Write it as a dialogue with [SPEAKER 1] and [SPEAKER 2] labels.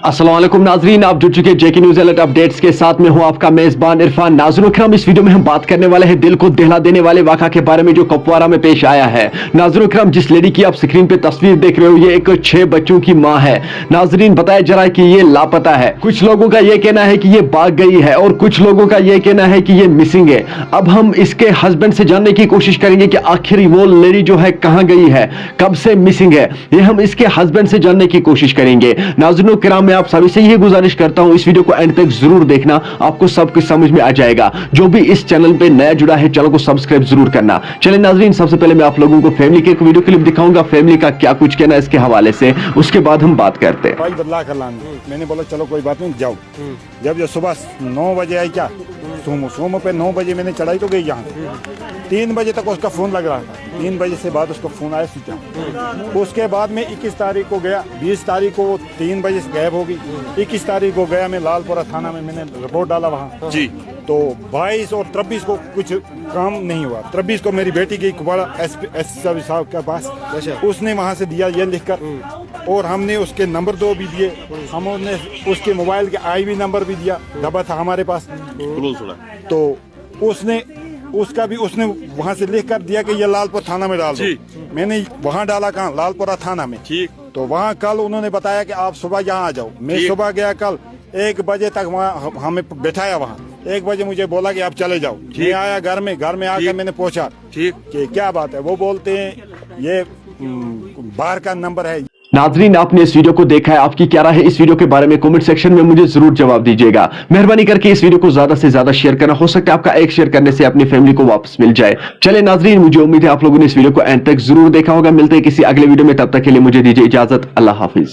[SPEAKER 1] अस्सलाम वालेकुम नाजरीन, आप जुड़ चुके जेके न्यूज अलर्ट अपडेट्स के साथ में हूं आपका मेजबान इरफान। नाज़रीन करम, इस वीडियो में हम बात करने वाले हैं दिल को दहला देने वाले वाक़ा के बारे में जो कुपवारा में पेश आया है। नाज़रीन करम, जिस लेडी की आप स्क्रीन पे तस्वीर देख रहे हो, ये एक 6 बच्चों की मां है। नाजरीन, बताया जा रहा है कि ये लापता है। कुछ लोगों का यह कहना है कि ये भाग गई है और कुछ लोगों का यह कहना है कि ये मिसिंग है। अब हम इसके हस्बैंड से जानने की कोशिश करेंगे कि आखिर वो लेडी जो है कहां गई है, कब से मिसिंग है, ये हम इसके हस्बैंड से जानने की कोशिश करेंगे। नाज़रीन करम, मैं आप सभी से यही गुजारिश करता हूं, इस वीडियो को एंड तक जरूर देखना, आपको सब कुछ समझ में आ जाएगा। जो भी इस चैनल पे नया जुड़ा है, चैनल को सब्सक्राइब जरूर करना। चलिए नाजरीन, सबसे पहले मैं आप लोगों को फैमिली के एक वीडियो क्लिप दिखाऊंगा, फैमिली का क्या कुछ कहना है इसके हवाले से, उसके बाद हम बात करते हैं।
[SPEAKER 2] भाई बदला कर लाने, मैंने बोला चलो कोई बात नहीं जाओ। जब सुबह 9 बजे आई, क्या सोमो पे 9 बजे मैंने चढ़ाई तो गई यहाँ, 3 बजे तक उसका फोन लग रहा था। 3 बजे से बाद उसका फोन आया स्विच ऑफ। उसके बाद में 21 तारीख को गया, 20 तारीख को 3 बजे से गायब हो गई। 21 तारीख को गया मैं लालपुरा थाना में, मैंने रिपोर्ट डाला वहाँ जी। तो 22 और 23 को कुछ काम नहीं हुआ। 23 को मेरी बेटी गई कुपवाड़ा एस साहब के पास, उसने वहाँ से दिया ये लिखकर, और हमने उसके नंबर 2 भी दिए, हमने उसके मोबाइल के IV नंबर भी दिया, दबा था हमारे पास। तो उसने वहाँ से लिख कर दिया कि ये लालपुर थाना में डाल दो। मैंने वहाँ डाला, कहाँ, लालपुरा थाना में। ठीक। तो वहाँ कल उन्होंने बताया कि आप सुबह यहाँ आ जाओ। मैं सुबह गया, कल 1 बजे तक वहाँ हमें बैठाया वहाँ। 1 बजे मुझे बोला कि आप चले जाओ। मैं आया घर में आकर मैंने पूछा कि क्या बात है। वो बोलते हैं ये बाहर का नंबर है।
[SPEAKER 1] नाजरीन, आपने इस वीडियो को देखा है, आपकी क्या राय है इस वीडियो के बारे में कमेंट सेक्शन में मुझे जरूर जवाब दीजिएगा। मेहरबानी करके इस वीडियो को ज्यादा से ज्यादा शेयर करना, हो सकता है आपका एक शेयर करने से अपनी फैमिली को वापस मिल जाए। चले नाजरीन, मुझे उम्मीद है आप लोगों ने इस वीडियो को एंड तक जरूर देखा होगा। मिलते हैं किसी अगले वीडियो में, तब तक के लिए मुझे दीजिए इजाजत। अल्लाह हाफिज।